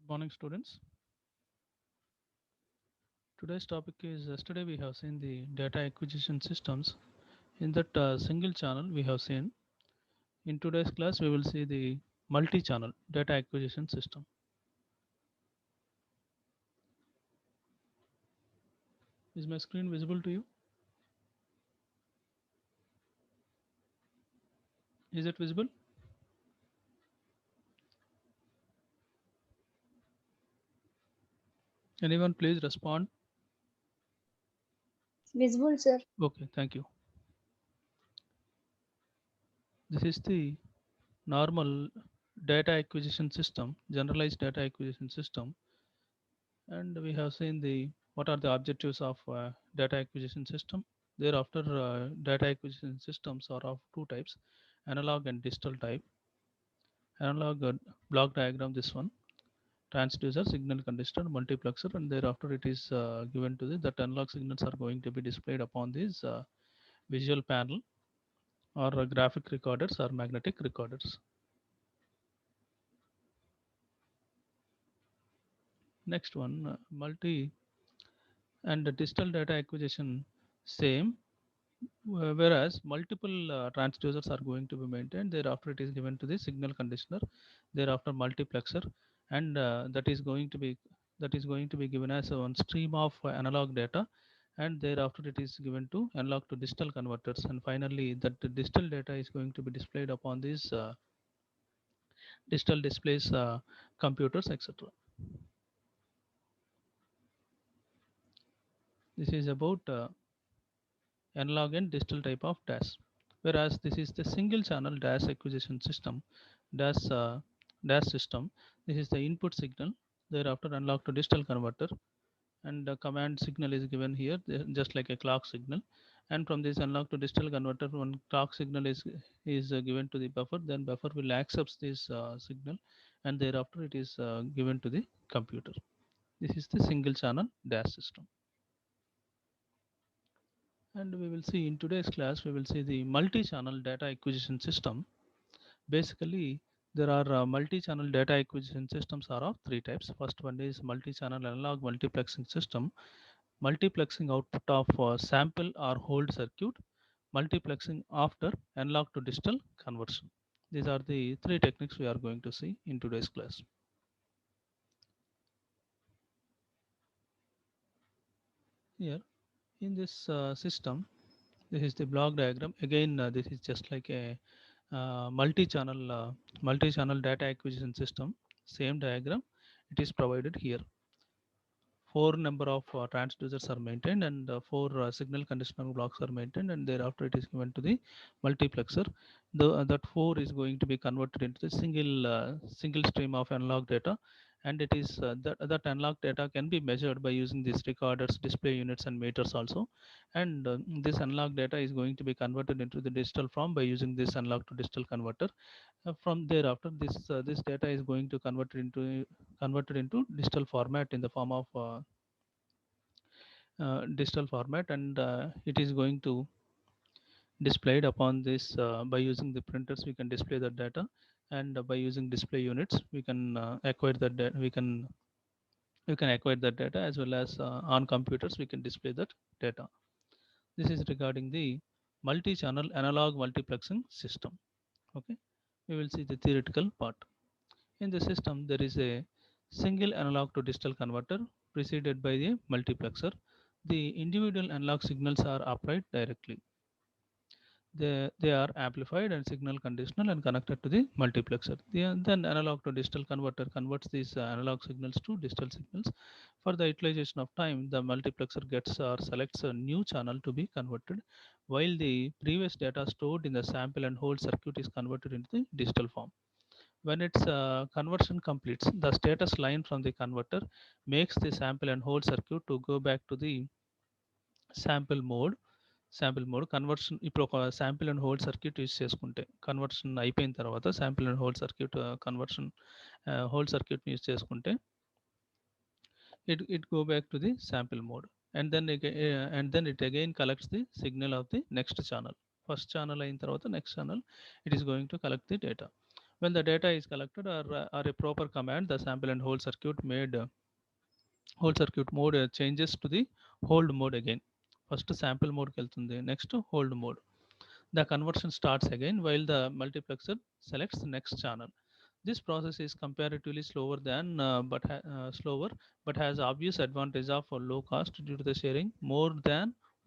Good morning, students. Today's topic is yesterday we have seen the data acquisition systems. In that single channel, we have seen. In today's class, we will see the multi channel data acquisition system. Is my screen visible to you? Is it visible? Anyone, please respond. Visible, sir. Okay, thank you. This is the normal data acquisition system, generalized data acquisition system, and we have seen the what are the objectives of data acquisition system. Thereafter, data acquisition systems are of two types: analog and digital type. Analog block diagram, this one, transducer, signal conditioner, multiplexer, and thereafter it is given to the that analog signals are going to be displayed upon this visual panel or graphic recorders or magnetic recorders. Next one, multi and the digital data acquisition, same. Whereas multiple transducers are going to be maintained, thereafter it is given to the signal conditioner, thereafter multiplexer, and that is going to be given as a one stream of analog data, and thereafter it is given to analog to digital converters, and finally that the digital data is going to be displayed upon these digital displays, computers, etc. This is about analog and digital type of DAS. Whereas this is the single channel DAS acquisition system, DAS, DAS system. This is the input signal, thereafter analog to digital converter, and the command signal is given here, just like a clock signal. And from this analog to digital converter, one clock signal is given to the buffer, then buffer will accept this signal, and thereafter it is given to the computer. This is the single channel DAS system. And we will see in today's class, we will see the multi-channel data acquisition system. Basically, there are multi-channel data acquisition systems are of three types. First one is multi-channel analog multiplexing system, multiplexing output of sample or hold circuit, multiplexing after analog to digital conversion. These are the three techniques we are going to see in today's class. Here in this system, this is the block diagram. Again, this is just like a multi-channel data acquisition system. Same diagram. It is provided here. Four number of transducers are maintained, and four signal conditional blocks are maintained, and thereafter it is given to the multiplexer. That four is going to be converted into the single stream of analog data, and it is that analog data can be measured by using these recorders, display units, and meters also. And this analog data is going to be converted into the digital form by using this analog to digital converter. From thereafter, this data is going to converted into digital format in the form of digital format, and it is going to displayed upon this by using the printers. We can display the data, and by using display units we can acquire that data. We can acquire that data, as well as on computers we can display that data. This is regarding the multi-channel analog multiplexing system. Okay, we will see the theoretical part. In the system, there is a single analog to digital converter preceded by a multiplexer. The individual analog signals are applied directly. They are amplified and signal conditional and connected to the multiplexer. Then analog to digital converter converts these analog signals to digital signals. For the utilization of time, the multiplexer gets or selects a new channel to be converted, while the previous data stored in the sample and hold circuit is converted into the digital form. When its conversion completes, the status line from the converter makes the sample and hold circuit to go back to the sample mode. Conversion ఇప్పుడు ఒక sample and hold circuit use చేసుకుంటే, conversion అయిపోయిన తర్వాత sample and hold circuit conversion hold circuit use చేసుకుంటే it go back to the sample mode, and then it again collects the signal of the next channel. First channel అయిన తర్వాత next channel it is going to collect the data. When the data is collected or a proper command, the sample and hold circuit mode changes to the hold mode again. First sample mode వెళ్తుంది, next hold mode. The conversion starts again while the multiplexer selects the next channel. This process is comparatively slower, but has obvious advantage of low cost due to the sharing more than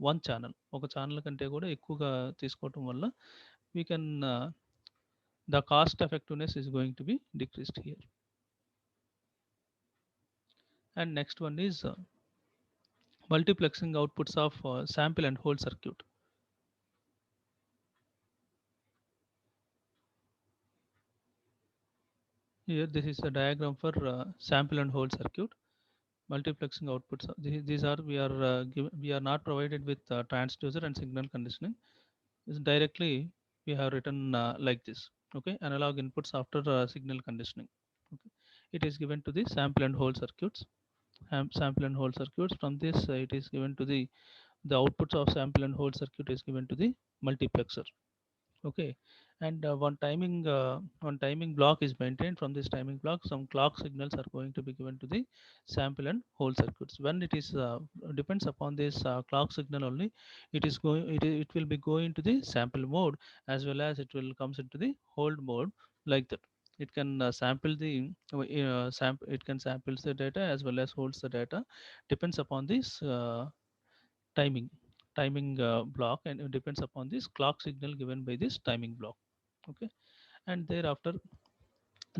one channel. ఒక channel కంటే కూడా ఎక్కువగా తీసుకోవటం వల్ల we can the cost effectiveness is going to be decreased here. And next one is multiplexing outputs of sample and hold circuit. Here this is a diagram for sample and hold circuit. Multiplexing outputs, these are we are not provided with transducer and signal conditioning. This directly we have written like this. Okay, analog inputs after signal conditioning. Okay, it is given to the sample and hold circuits. Sample and hold circuits, from this it is given to the outputs of sample and hold circuit is given to the multiplexer. Okay, and one timing block is maintained. From this timing block, some clock signals are going to be given to the sample and hold circuits. When it is depends upon this clock signal only, it will be going to the sample mode, as well as it will comes into the hold mode, like that. It can it can samples the data as well as holds the data, depends upon this timing block, and it depends upon this clock signal given by this timing block. Okay, and thereafter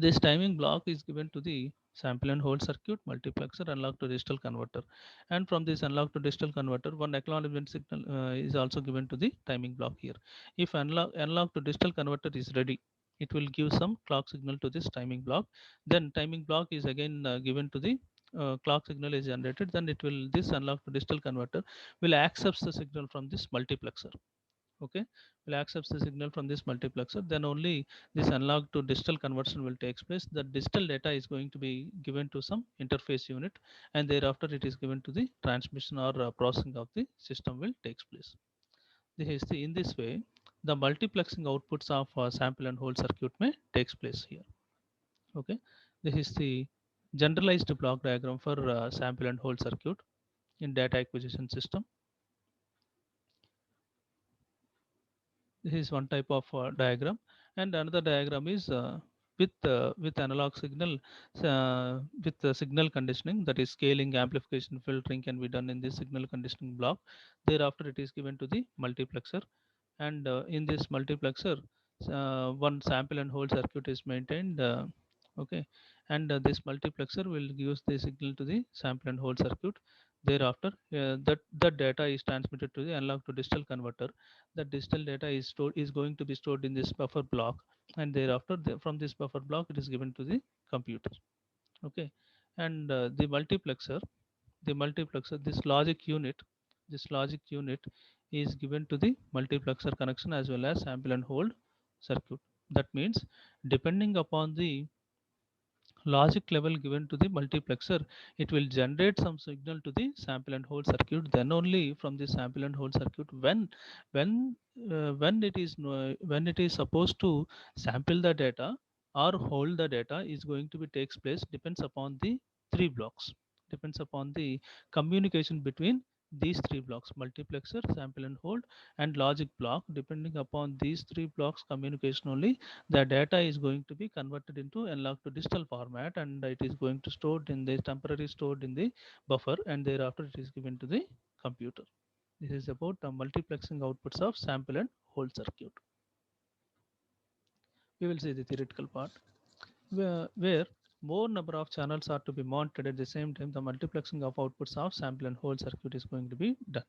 this timing block is given to the sample and hold circuit, multiplexer, analog to digital converter. And from this analog to digital converter, one acknowledgement signal is also given to the timing block here. If analog to digital converter is ready, it will give some clock signal to this timing block. Then timing block is again given to the clock signal is generated. Then it will this analog to digital converter will accept the signal from this multiplexer. Okay, will accept the signal from this multiplexer, then only this analog to digital conversion will take place. The digital data is going to be given to some interface unit, and thereafter it is given to the transmission or processing of the system will takes place. This is in this way the multiplexing outputs of sample and hold circuit may takes place here. Okay, this is the generalized block diagram for sample and hold circuit in data acquisition system. This is one type of diagram, and another diagram is with analog signal with the signal conditioning, that is scaling, amplification, filtering can be done in this signal conditioning block. Thereafter it is given to the multiplexer, and in this multiplexer one sample and hold circuit is maintained. Okay, and this multiplexer will give the signal to the sample and hold circuit. Thereafter that data is transmitted to the analog to digital converter. The digital data is going to be stored in this buffer block, and thereafter from this buffer block it is given to the computer. Okay, and the multiplexer, this logic unit is given to the multiplexer connection as well as sample and hold circuit. That means depending upon the logic level given to the multiplexer, it will generate some signal to the sample and hold circuit. Then only from the sample and hold circuit, when when it is supposed to sample the data or hold the data is going to be takes place, depends upon the three blocks, depends upon the communication between these three blocks: multiplexer, sample and hold, and logic block. Depending upon these three blocks communication only, the data is going to be converted into analog to digital format, and it is going to stored in the temporary stored in the buffer, and thereafter it is given to the computer. This is about the multiplexing outputs of sample and hold circuit. We will see the theoretical part where more number of channels are to be mounted at the same time. The multiplexing of outputs of sample and hold circuit is going to be done.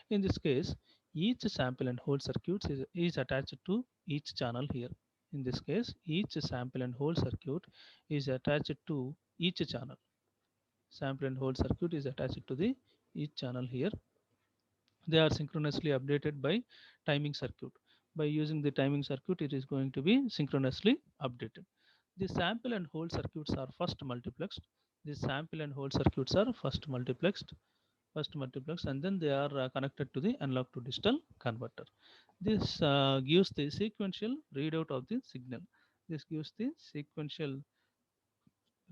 In this case, each sample and hold circuit is attached to each channel here. In this case, each sample and hold circuit is attached to each channel. Sample and hold circuit is attached to the each channel here. They are synchronously updated by timing circuit. By using the timing circuit, it is going to be synchronously updated. The sample and hold circuits are first multiplexed. The sample and hold circuits are first multiplex, and then they are connected to the analog to digital converter. This gives the sequential readout of the signal. This gives the sequential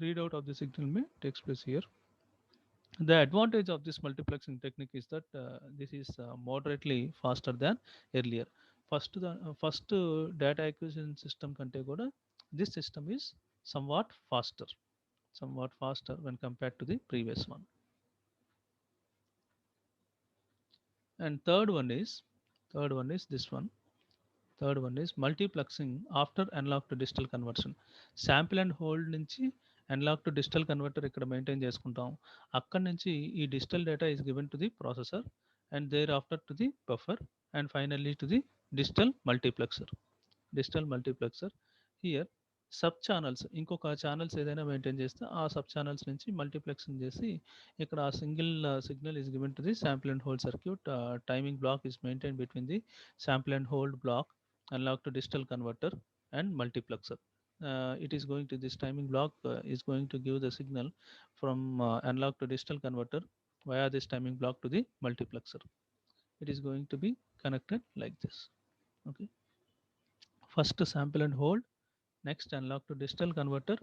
readout of the signal may takes place here. The advantage of this multiplexing technique is that this is moderately faster than earlier. First data acquisition system kante kuda this system is somewhat faster, somewhat faster when compared to the previous one. And third one is this one. Third one is multiplexing after analog to digital conversion. Sample and hold నుంచి analogue to digital converter ఇక్కడ maintain చేసుకుంటాం. అక్కడి నుంచి ఈ digital data is given to the processor and thereafter to the buffer and finally to the digital multiplexer. Digital multiplexer here sub channels, ఇంకొక channels ఏదైనా maintain చేస్తే ఆ sub channels నుంచి మల్టీప్లెక్సింగ్ చేసి ఇక్కడ ఆ single signal is given to the sample and hold circuit. Timing block is maintain between the sample and hold block, analog to digital converter and multiplexer. It is going to this timing block is going to give the signal from analog to digital converter via this timing block to the multiplexer. It is going to be connected like this. Okay, first sample and hold, next analog to digital converter,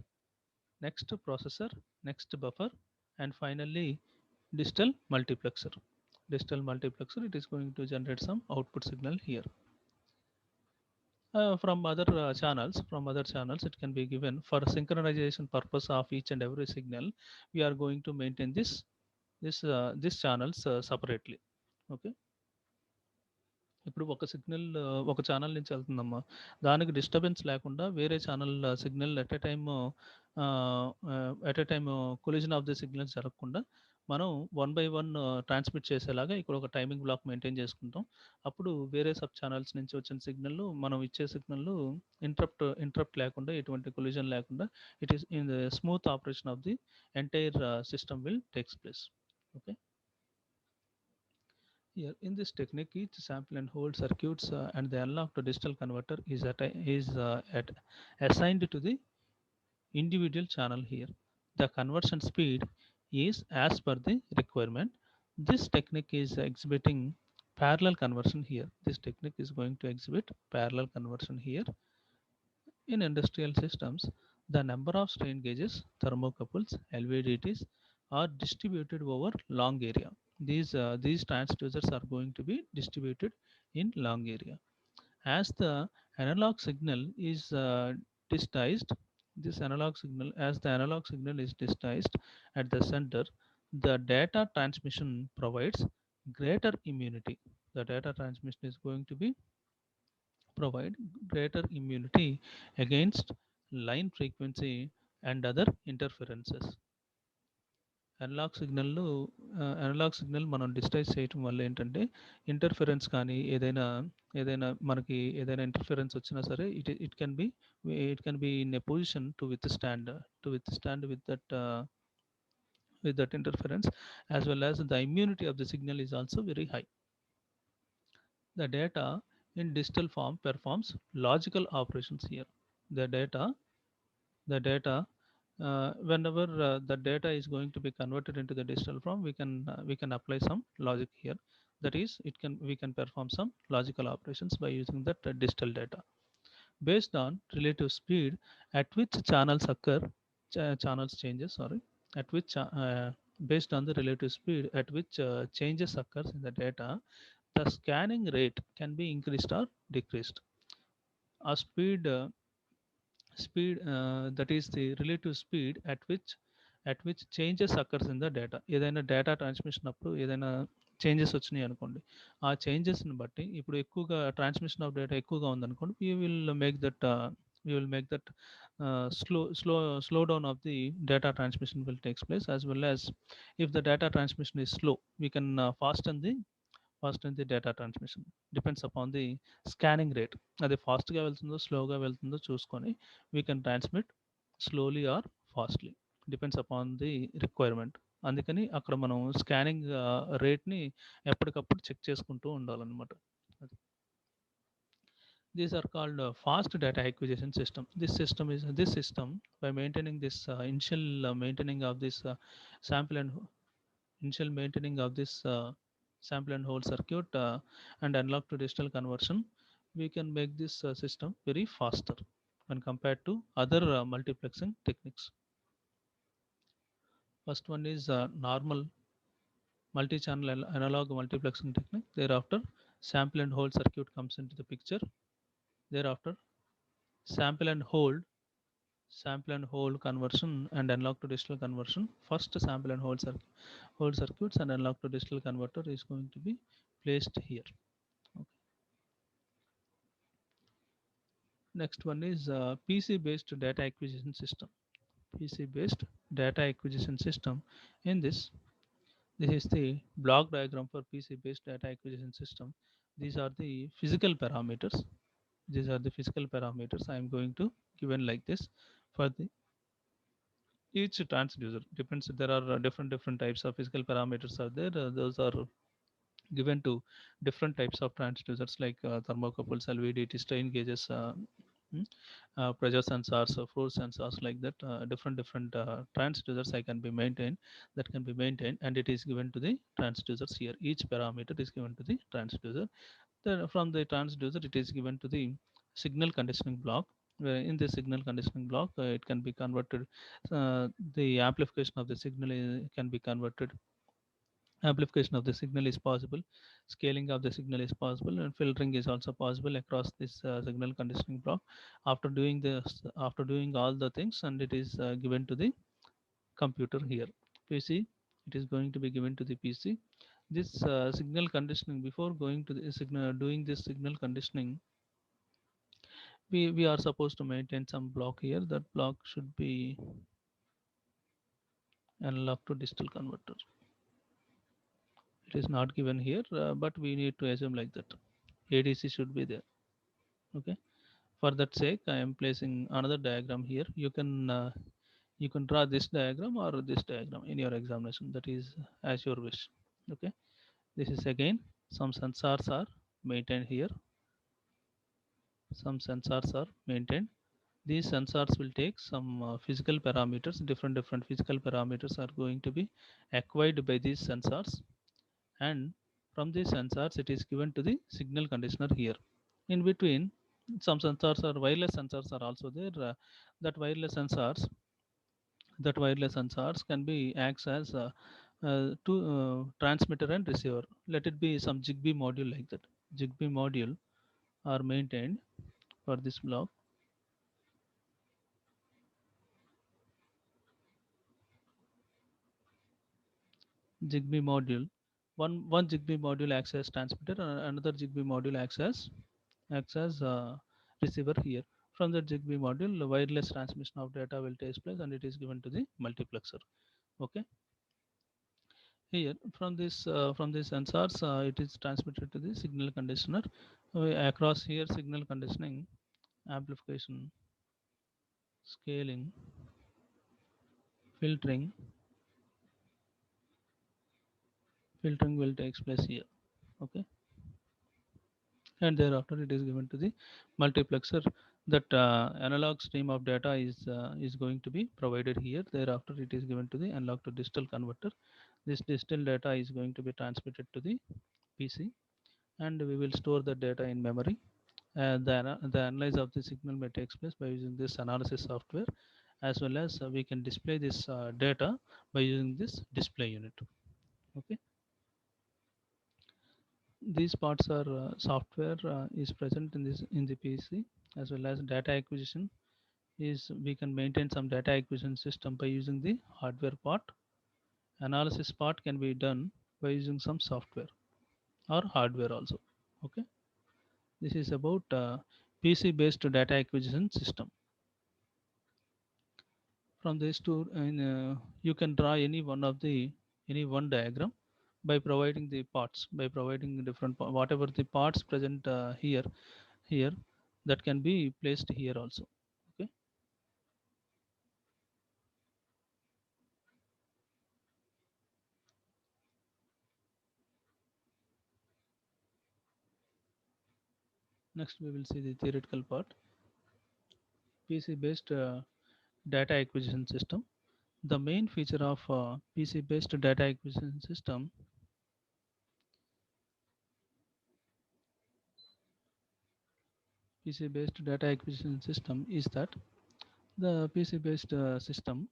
next processor, next buffer, and finally digital multiplexer. Digital multiplexer, it is going to generate some output signal here. From other channels it can be given for synchronization purpose of each and every signal. We are going to maintain this channels separately. Okay, ఇప్పుడు ఒక signal ఒక channel నుంచి వెళ్తుందమ్మా, దానికి disturbance లేకుండా వేరే channel signal at a time collision of the signals జరగకుండా మనం one by one transmit చేసేలాగా ఇక్కడ ఒక టైమింగ్ బ్లాక్ మెయింటైన్ చేసుకుంటాం. అప్పుడు వేరే సబ్ ఛానల్స్ నుంచి వచ్చిన సిగ్నల్ మనం ఇచ్చే సిగ్నల్ ఇంటరప్ట్ లేకుండా, ఎటువంటి కొలిజన్ లేకుండా, it is in the smooth operation of the entire system will takes place. Okay, here in this technique, each sample and hold circuits and the analog to digital converter is assigned to the individual channel here. The conversion speed is as per the requirement. This technique is exhibiting parallel conversion here. This technique is going to exhibit parallel conversion here. In industrial systems, the number of strain gauges, thermocouples, LVDTs are distributed over long area. These transducers are going to be distributed in long area. As the analog signal is digitized, as the analog signal is digitized at the center, the data transmission provides greater immunity. The data transmission is going to be provide greater immunity against line frequency and other interferences. Analogue signal మనం digitize చేయటం వల్ల ఏంటంటే interference కానీ ఏదైనా interference వచ్చినా సరే it can be in a position to withstand with that interference, as well as the immunity of the signal is also very high. The data in digital form performs logical operations here. The data whenever the data is going to be converted into the digital form, we can apply some logic here. That is, we can perform some logical operations by using that digital data based on relative speed at which channels changes. Sorry, at which based on the relative speed at which changes occurs in the data, the scanning rate can be increased or decreased. A speed that is the relative speed at which changes occurs in the data. ఏదైనా data transmission అప్పుడు ఏదైనా changes వచ్చినాయి అనుకోండి, ఆ చేంజెస్ని బట్టి ఇప్పుడు ఎక్కువగా transmission of data ఎక్కువగా ఉందనుకోండి, we will make that slow down of the data transmission will takes place. As well as if the data transmission is slow, we can fasten the data transmission. Depends upon the scanning rate. అది ఫాస్ట్గా వెళ్తుందో స్లోగా వెళ్తుందో చూసుకొని we can transmit slowly or fastly. Depends upon the requirement. అందుకని అక్కడ మనం scanning రేట్ని ఎప్పటికప్పుడు చెక్ చేసుకుంటూ ఉండాలన్నమాట. These are called fast data acquisition system. This system by maintaining this initial maintaining of this sample and initial maintaining of this sample and hold circuit and analog to digital conversion, we can make this system very faster. when compared to other multiplexing techniques. First one is normal multi-channel analog multiplexing technique. Thereafter, sample and hold circuit comes into the picture. Thereafter, sample and hold conversion and analog to digital conversion. First, sample and hold circuits and analog to digital converter is going to be placed here. Okay. Next one is PC based data acquisition system. PC based data acquisition system. In this is the block diagram for PC based data acquisition system. These are the physical parameters. These are the physical parameters I am going to given like this. For the each transducer depends, there are different types of physical parameters are there. Those are given to different types of transducers like thermocouples, LVDT, strain gauges, mm, pressure sensors, force sensors, like that. Different transducers I can be maintained, that can be maintained, and it is given to the transducers here. Each parameter is given to the transducer. Then from the transducer, it is given to the signal conditioning block. Where in the signal conditioning block, it can be converted. The amplification of the signal can be converted. Amplification of the signal is possible, scaling of the signal is possible, and filtering is also possible across this signal conditioning block. After doing this, after doing all the things, and it is given to the computer here, PC. It is going to be given to the PC. This signal conditioning, before going to the signal, doing this signal conditioning, we are supposed to maintain some block here. That block should be analog to digital converter. It is not given here, but we need to assume like that. ADC should be there. Okay. For that sake, I am placing another diagram here. You can draw this diagram or this diagram in your examination. That is as your wish. Okay. This is again some sensors are maintained here. Some sensors are maintained. These sensors will take some physical parameters. Different physical parameters are going to be acquired by these sensors, and from these sensors it is given to the signal conditioner here. In between, some sensors are wireless sensors are also there. That wireless sensors that wireless sensors can be acts as to transmitter and receiver. Let it be some Zigbee module like that. Zigbee module are maintained for this block. Zigbee module. One Zigbee module acts as transmitter, and another Zigbee module acts as receiver here. From the Zigbee module, the wireless transmission of data will take place, and it is given to the multiplexer. Okay. Here from this sensors, it is transmitted to the signal conditioner. Across here, signal conditioning, amplification, scaling, filtering, filtering will take place here. Okay. And thereafter it is given to the multiplexer. That analog stream of data is going to be provided here. Thereafter it is given to the analog to digital converter. This digital data is going to be transmitted to the PC, and we will store the data in memory. The analysis of the signal may take place by using this analysis software, as well as we can display this data by using this display unit. Okay. These parts are software is present in this in the PC, as well as data acquisition is we can maintain some data acquisition system by using the hardware part. Analysis part can be done by using some software or hardware also. Okay. This is about PC based data acquisition system. From these two, you can draw any one diagram by providing the parts, by providing whatever the parts present here, that can be placed here also. Okay. Next we will see the theoretical part. PC based data acquisition system. The main feature of PC based data acquisition system PC based data acquisition system is that the PC based system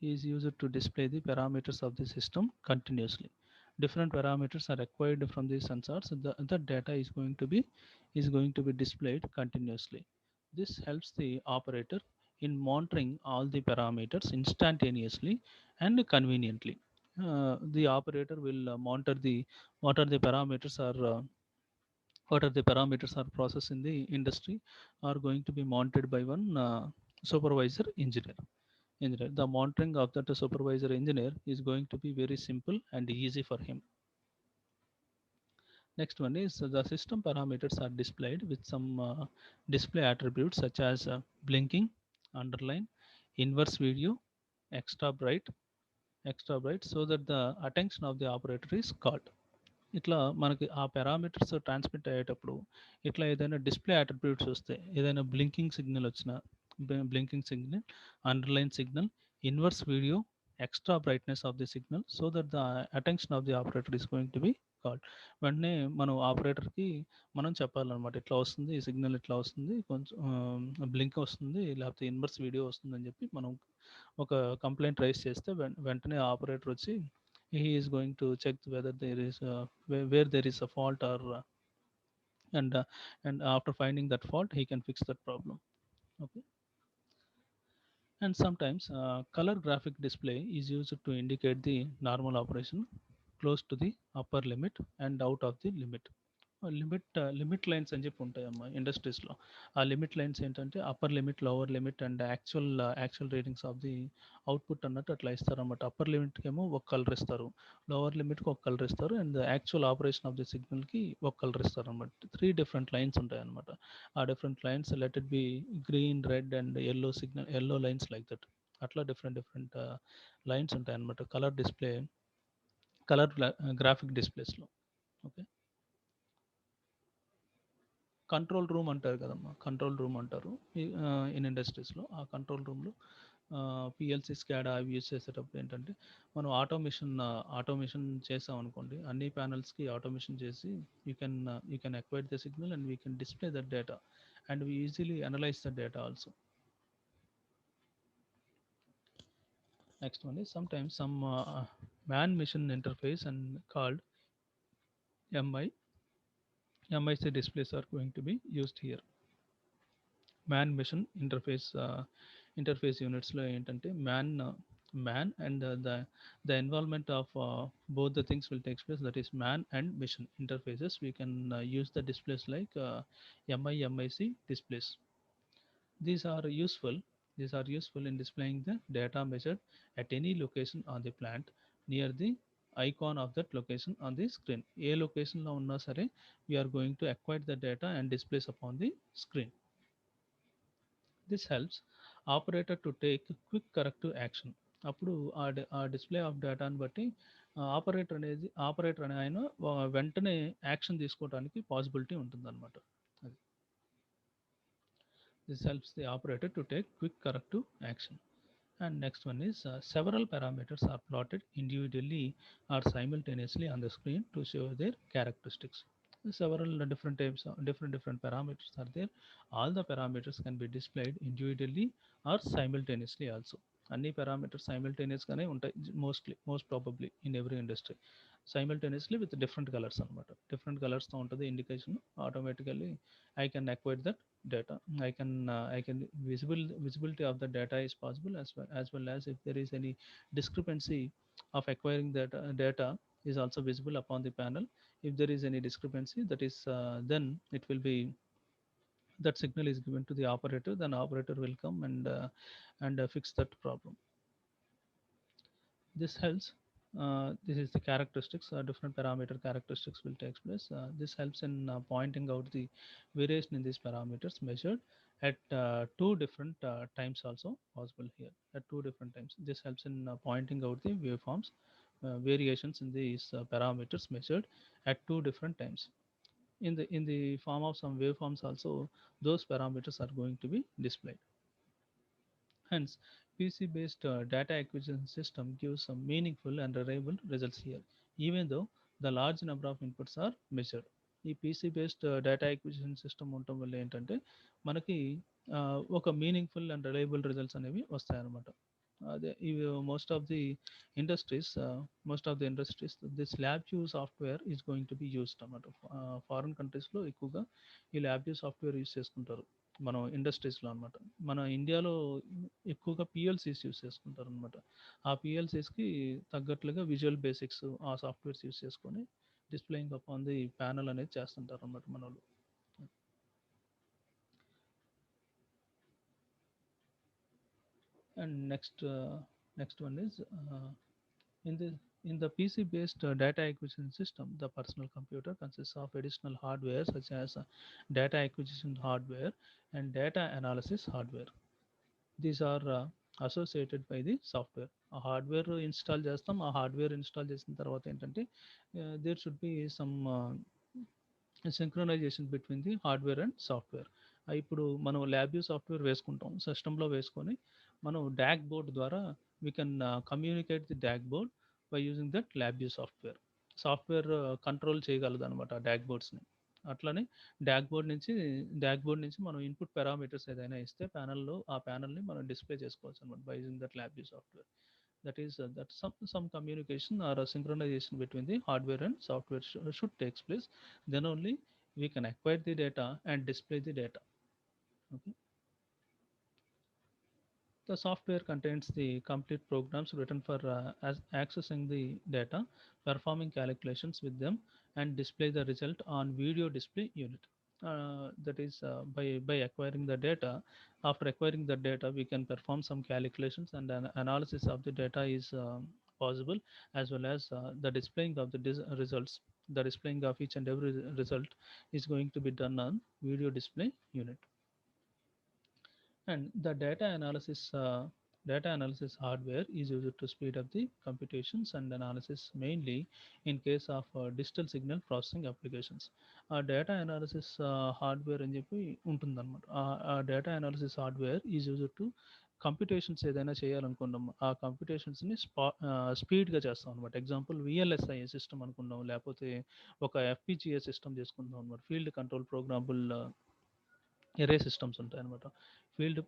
is used to display the parameters of the system continuously. Different parameters are acquired from the sensors. The data is going to be displayed continuously. This helps the operator in monitoring all the parameters instantaneously and conveniently. The operator will monitor the what are the parameters are what are the parameters are processed in the industry are going to be monitored by one supervisor engineer. The monitoring of that supervisor engineer is going to be very simple and easy for him. Next one is the system parameters are displayed with some display attributes such as blinking, underline, inverse video, extra bright, so that the attention of the operator is caught. ఇట్లా మనకి ఆ parameters transmit అయ్యేటప్పుడు ఇట్లా ఏదైనా display attributes వస్తే ఏదైనా blinking signal వచ్చిన blinking signal, underline signal, inverse video, extra brightness of the signal so that the attention of the operator is going to be called. వెంటనే మనం ఆపరేటర్కి మనం చెప్పాలన్నమాట ఇట్లా వస్తుంది ఈ సిగ్నల్, ఇట్లా వస్తుంది కొంచెం బ్లింక్ వస్తుంది లేకపోతే ఇన్వర్స్ వీడియో వస్తుందని చెప్పి మనం ఒక కంప్లైంట్ రైజ్ చేస్తే వెంటనే ఆపరేటర్ వచ్చి he is going to check whether there is where there is a fault or and uh, and after finding that fault he can fix that problem. Okay. And sometimes color graphic display is used to indicate the normal operation close to the upper limit and out of the limit. Limit lines అని చెప్పి ఉంటాయమ్మా ఇండస్ట్రీస్లో. ఆ limit lines ఏంటంటే upper limit, lower limit and actual readings of the output అన్నట్టు అట్లా ఇస్తారన్నమాట. Upper లిమిట్కి ఏమో ఒక colour ఇస్తారు, lower లిమిట్కి ఒక కలర్ ఇస్తారు and actual operation of the సిగ్నల్కి ఒక కలర్ ఇస్తారు అనమాట. 3 డిఫరెంట్ లైన్స్ ఉంటాయి అనమాట. ఆ different lines let it be green, red and yellow signal, yellow lines like that. అట్లా డిఫరెంట్ లైన్స్ ఉంటాయి అనమాట కలర్ డిస్ప్లే, కలర్ గ్రాఫిక్ డిస్ప్లేస్లో. ఓకే. కంట్రోల్ రూమ్ అంటారు కదమ్మా, కంట్రోల్ రూమ్ అంటారు ఇన్ ఇండస్ట్రీస్లో. ఆ కంట్రోల్ రూమ్లో పిఎల్సి స్కాడా అవి యూజ్ చేసేటప్పుడు ఏంటంటే మనం ఆటోమేషన్ చేసాం అనుకోండి, అన్ని ప్యానల్స్కి ఆటోమేషన్ చేసి you can acquire the signal and we can display that data and we easily analyse the data also. Next one is sometimes some man machine interface and called MI MIC displays are going to be used here. Man machine interface యూనిట్స్లో ఏంటంటే man and the involvement of both the things will take place, that is man and mission interfaces. We can use the displays like MIC displays. these are useful these are useful in displaying the data measured at any location on the plant near the icon of that location on the screen. ఏ లొకేషన్లో ఉన్నా సరే we are going to acquire the data and displays upon the screen. This helps operator to take quick corrective action. అప్పుడు ఆ display of డేటాని బట్టి operator అనే ఆయన వెంటనే యాక్షన్ తీసుకోవడానికి పాసిబిలిటీ ఉంటుందన్నమాట. అది this helps the operator to take quick corrective action. And next one is several parameters are plotted individually or simultaneously on the screen to show their characteristics. Several different parameters are there. All the parameters can be displayed individually or simultaneously also. అన్ని parameters సైమిల్టేనియస్గానే ఉంటాయి most probably in every industry. Simultaneously with different colors అనమాట. Different కలర్స్తో ఉంటుంది indication. Automatically I can acquire that data. I can visibility of the data is possible, as well as if there is any discrepancy of acquiring that data is also visible upon the panel. If there is any discrepancy, that is then it will be that signal is given to the operator, then operator will come and fix that problem. This helps. This is the characteristics. Different parameter characteristics will take place. This helps in pointing out the variation in these parameters measured at two different times also possible here at two different times. This helps in pointing out the waveforms variations in these parameters measured at two different times. In the form of some waveforms also, those parameters are going to be displayed. Hence, PC-based data acquisition system gives some meaningful and reliable results here, even though the large number of inputs are measured. ఈ PC based data acquisition system ఉండటం వల్ల ఏంటంటే మనకి ఒక meaningful and reliable results అనేవి వస్తాయన్నమాట. అదే ఇవి most of the industries this lab view software is going to be used అన్నమాట. ఫారిన్ కంట్రీస్లో ఎక్కువగా ఈ ల్యాబ్ వ్యూ సాఫ్ట్వేర్ యూస్ చేసుకుంటారు మనం ఇండస్ట్రీస్లో అనమాట. మన ఇండియాలో ఎక్కువగా పిఎల్సీస్ యూస్ చేసుకుంటారు అనమాట. ఆ పిఎల్సీస్కి తగ్గట్లుగా విజువల్ బేసిక్స్ ఆ సాఫ్ట్వేర్స్ యూస్ చేసుకొని డిస్ప్లేయింగ్ అపాన్ ది ప్యానల్ అనేది చేస్తుంటారు అనమాట మన వాళ్ళు. And next one is in the in the PC-based data acquisition system, the personal computer consists of additional hardware such as data acquisition hardware and data analysis hardware. These are associated by the software. ఆ hardware install చేస్తాం. ఆ hardware install చేసిన తర్వాత ఏంటంటే there should be some synchronization between the hardware and software. ఇప్పుడు మనం LabVIEW software వేసుకుంటాం సిస్టంలో వేసుకొని మనం డాక్ బోర్డ్ ద్వారా we can communicate the DAQ board by using that LabVIEW software. Software control చేయగలదు అనమాట డాక్ బోర్డ్స్ని. అట్లనే డాక్ బోర్డ్ నుంచి మనం ఇన్పుట్ పారామీటర్స్ ఏదైనా ఇస్తే ప్యానల్లో ఆ ప్యానల్ని మనం డిస్ప్లే చేసుకోవచ్చు అనమాట by using that LabVIEW software. That some communication or a synchronization between the hardware and software should takes place. Then only we can acquire the data and display the data. Okay. The software contains the complete programs written for accessing the data, performing calculations with them, and display the result on video display unit. That is by acquiring the data. After acquiring the data, we can perform some calculations and an analysis of the data is possible, as well as the displaying of the results. The displaying of each and every result is going to be done on video display unit. And the data analysis hardware is used to speed up the computations and analysis, mainly in case of digital signal processing applications. ఆ data analysis hardware అని చెప్పి ఉంటుందన్నమాట. ఆ data analysis hardware is used to computations ఏదైనా చేయాలనుకున్నాం ఆ కంప్యూటేషన్స్ని స్పీడ్గా చేస్తాం అనమాట. ఎగ్జాంపుల్ విఎల్ఎస్ఐ సిస్టమ్ అనుకున్నాం, లేకపోతే ఒక ఎఫ్పిజిఏ సిస్టమ్ చేసుకుంటాం అనమాట. Field control programmable array systems ఉంటాయి అనమాట. Field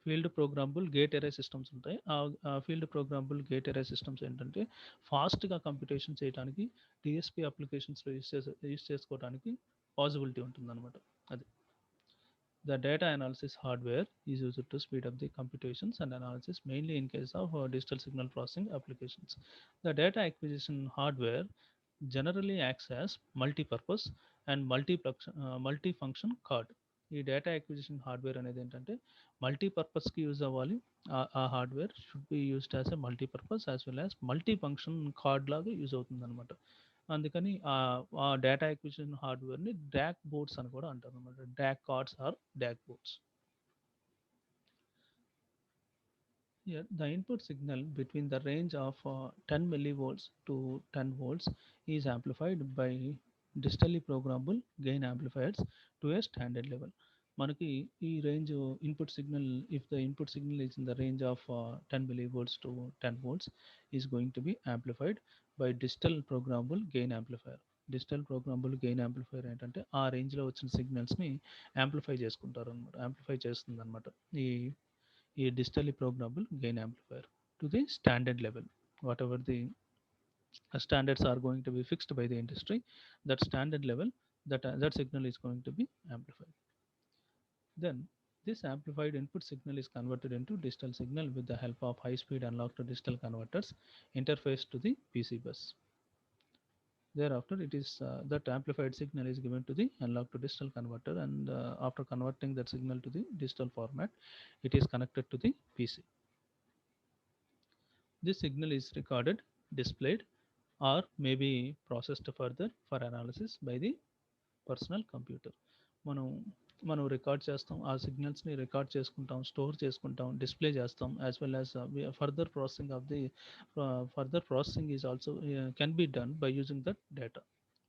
field programmable gate array systems ఉంటాయి. Field programmable gate array systems ఏంటంటే ఫాస్ట్గా కంప్యూటేషన్ చేయడానికి డిఎస్పి అప్లికేషన్స్లో యూస్ చేసుకోవడానికి పాసిబిలిటీ ఉంటుందన్నమాట. అది the data analysis hardware is used to speed up the computations and analysis, mainly in case of digital signal processing applications. The data acquisition hardware generally acts as multi-purpose and multi-function card. ఈ data acquisition hardware అనేది ఏంటంటే మల్టీపర్పస్కి use అవ్వాలి. ఆ hardware should be used as a multipurpose as well as multi function card లాగా use అవుతుంది అనమాట. అందుకని ఆ డేటా అక్విజిషన్ హార్డ్వేర్ని డాక్ బోర్డ్స్ అని కూడా అంటారు అనమాట. DAQ cards or DAQ boards. Here, the input signal between the range of 10 millivolts to 10 volts is amplified by digitally programmable gain amplifiers to a standard level. మనకి ఈ range input signal if the input signal is in the range of 10 millivolts to 10 volts is going to be amplified by digital programmable gain amplifier. Digital programmable gain amplifier ఏంటంటే ఆ రేంజ్లో వచ్చిన సిగ్నల్స్ని amplify చేసుకుంటారు అనమాట, amplify చేస్తుంది అనమాట ఈ digitally programmable gain amplifier to the standard level. Whatever the standards are going to be fixed by the industry, that standard level, that signal is going to be amplified. Then this amplified input signal is converted into digital signal with the help of high speed analog to digital converters interface to the PC bus. Thereafter, it is that amplified signal is given to the analog to digital converter, and after converting that signal to the digital format, it is connected to the PC. This signal is recorded, displayed, or may be processed further for analysis by the personal computer. మనం మనం record చేస్తాం, ఆ సిగ్నల్స్ని record చేసుకుంటాం, store చేసుకుంటాం, display చేస్తాం, as well as further processing of the further processing is also can be done by using that data.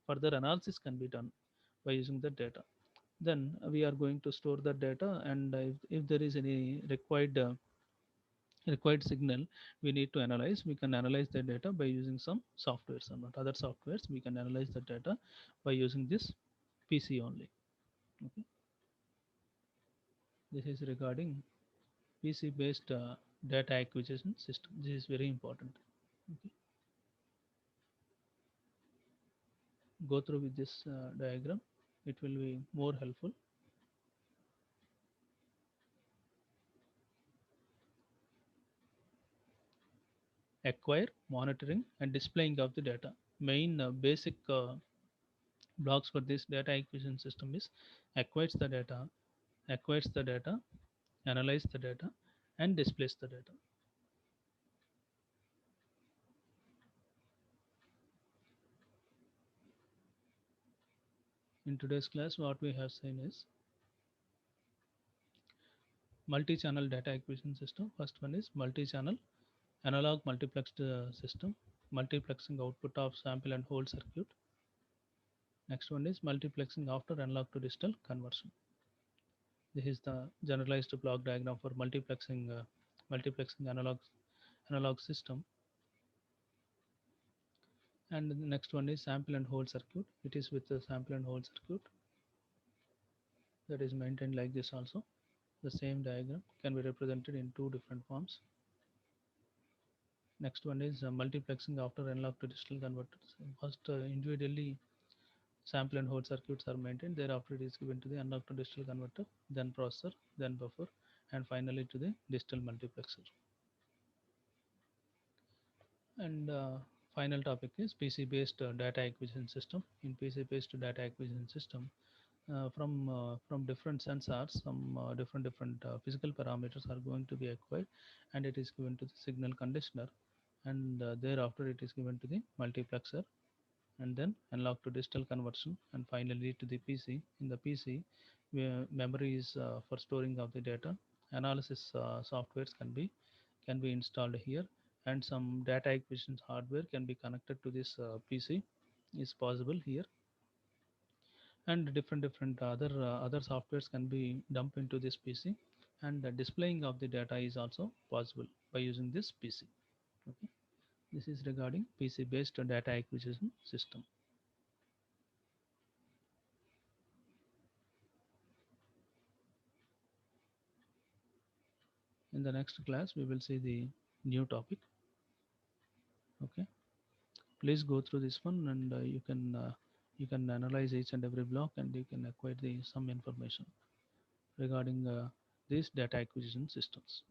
Further analysis can be done by using the data. Then we are going to store the data, and if there is any required required signal we need to analyze. We can analyze the data by using some softwares or not other softwares. We can analyze the data by using this PC only. Okay, this is regarding PC based data acquisition system. This is very important. Okay, go through with this diagram, it will be more helpful. Acquire, monitoring and displaying of the data. Main basic blocks for this data acquisition system is acquires the data, analyze the data, and displays the data. In today's class, what we have seen is multi-channel data acquisition system. First one is multi-channel analog multiplexed system, multiplexing output of sample and hold circuit. Next one is multiplexing after analog to digital conversion. This is the generalized block diagram for multiplexing analog system. And the next one is sample and hold circuit. It is with the sample and hold circuit that is maintained like this also. The same diagram can be represented in two different forms. Next one is multiplexing after analog to digital converters. First, individually sample and hold circuits are maintained. Thereafter, it is given to the analog to digital converter, then processor, then buffer, and finally to the digital multiplexer. And final topic is PC-based data acquisition system. In PC-based data acquisition system, from different sensors, some different physical parameters are going to be acquired, and it is given to the signal conditioner, and thereafter it is given to the multiplexer, and then analog to digital conversion, and finally to the PC. In the PC, where memory is for storing of the data. Analysis softwares can be installed here, and some data acquisition hardware can be connected to this PC is possible here, and different other softwares can be dumped into this PC, and the displaying of the data is also possible by using this PC. Okay, this is regarding PC based data acquisition system. In the next class we will see the new topic. Okay, please go through this one, and you can analyze each and every block, and you can acquire the some information regarding these data acquisition systems.